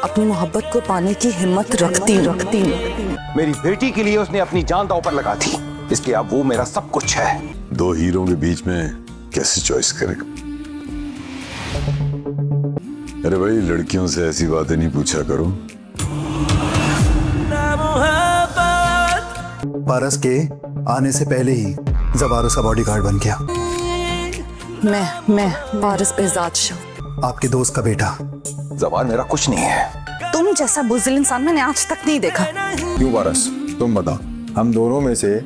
अपनी मोहब्बत को पाने की हिम्मत रखती मेरी बेटी के लिए उसने अपनी जान दांव पर लगा दी, इसलिए अब वो मेरा सब कुछ है। दो हीरो के बीच में कैसे चॉइस करेगा? अरे भाई, लड़कियों से ऐसी बातें नहीं पूछा करो। पारस के आने से पहले ही ज़बार उसका बॉडीगार्ड बन गया। मैं पारस बेजाद शाह, आपके दोस्त का बेटा। ज़बार मेरा कुछ नहीं है। तुम जैसा बुज़दिल इंसान मैंने आज तक नहीं देखा। क्यों पारस, तुम बताओ, हम दोनों में से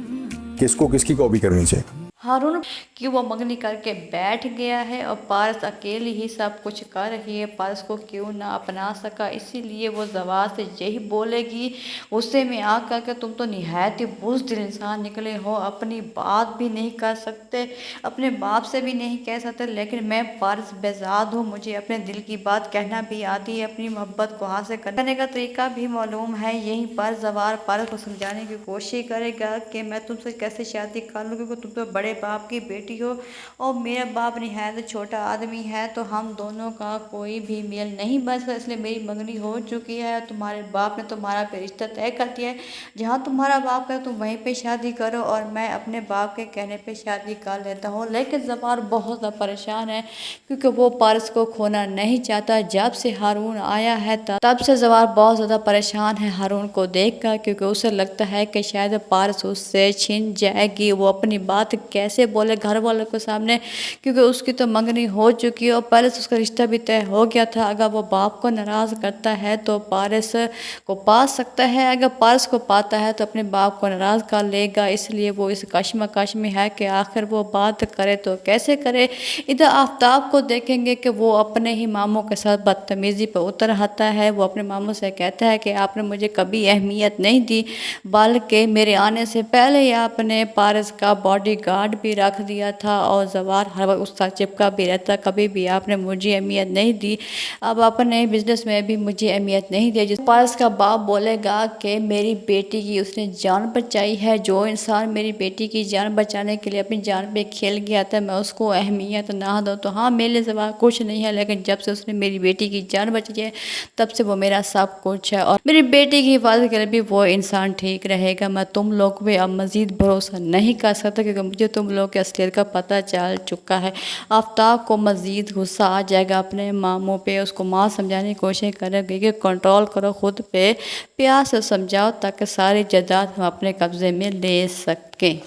किसको किसकी कॉपी करनी चाहिए? हारून कि वो मंगनी करके बैठ गया है और पारस अकेली ही सब कुछ कर रही है। पारस को क्यों ना अपना सका, इसीलिए वो ज़बार से यही बोलेगी गुस्से में आकर के तुम तो निहायत ही बुज़दिल इंसान निकले हो, अपनी बात भी नहीं कर सकते, अपने बाप से भी नहीं कह सकते। लेकिन मैं पारस बेजाद हूँ, मुझे अपने दिल की बात कहना भी आती है, अपनी मोहब्बत को हासिल करने का तरीका भी मालूम है। यहीं पर ज़बार पारस को समझाने की कोशिश करेगा कि मैं तुमसे कैसे शादी कर लूँ, क्योंकि तुम तो बड़े बाप की बेटी हो और मेरा बाप निहायत छोटा आदमी है, तो हम दोनों का कोई भी मेल नहीं बन सकता, इसलिए मेरी मंगनी हो चुकी है। तुम्हारे बाप ने तुम्हारा पे रिश्ता तय कर दिया है, जहाँ तुम्हारा बाप करे तुम वहीं पे शादी करो और मैं अपने बाप के कहने पे शादी कर लेता हूँ। लेकिन ज़बार बहुत ज़्यादा परेशान है क्योंकि वो पारस को खोना नहीं चाहता। जब से हारून आया है तब से ज़बार बहुत ज़्यादा परेशान है हारून को देख कर, क्योंकि उसे लगता है कि शायद पारस उससे छिन जाएगी। वो अपनी बात कैसे बोले घर वालों के सामने, क्योंकि उसकी तो मंगनी हो चुकी है और पारस उसका रिश्ता भी तय हो गया था। अगर वो बाप को नाराज़ करता है तो पारस को पा सकता है, अगर पारस को पाता है तो अपने बाप को नाराज़ कर लेगा। इसलिए वो इस कश्मकश में है कि आखिर वो बात करे तो कैसे करे। इधर आफ्ताब को देखेंगे कि वो अपने ही मामों के साथ बदतमीज़ी पर उतर आता है। वो अपने मामों से कहता है कि आपने मुझे कभी अहमियत नहीं दी, बल्कि मेरे आने से पहले ही आपने पारस का बॉडीगार्ड भी रख दिया था और ज़बार हर वक्त उसका चिपका भी रहता, कभी भी आपने मुझे अहमियत नहीं दी। अब अपने बिजनेस में भी मुझे अहमियत नहीं दी। जिस पारस का बाप बोलेगा कि मेरी बेटी की उसने जान बचाई है, जो इंसान मेरी बेटी की जान बचाने के लिए अपनी जान पे खेल गया था, मैं उसको अहमियत ना दूँ तो हाँ मेरे लिए ज़बार कुछ नहीं है, लेकिन जब से उसने मेरी बेटी की जान बचाई है तब से वो मेरा सब कुछ है और मेरी बेटी की हिफाजत के लिए भी वो इंसान ठीक रहेगा। मैं तुम लोग पे अब मज़ीद भरोसा नहीं कर सकता क्योंकि मुझे तुम लोग के असलियत का पता चल चुका है। आफ्ताब को मज़ीद गुस्सा आ जाएगा अपने मामों पे, उसको माँ समझाने की कोशिश करेगी कि कंट्रोल करो खुद पे, प्यार से समझाओ ताकि सारी जायदाद हम अपने कब्ज़े में ले सकें।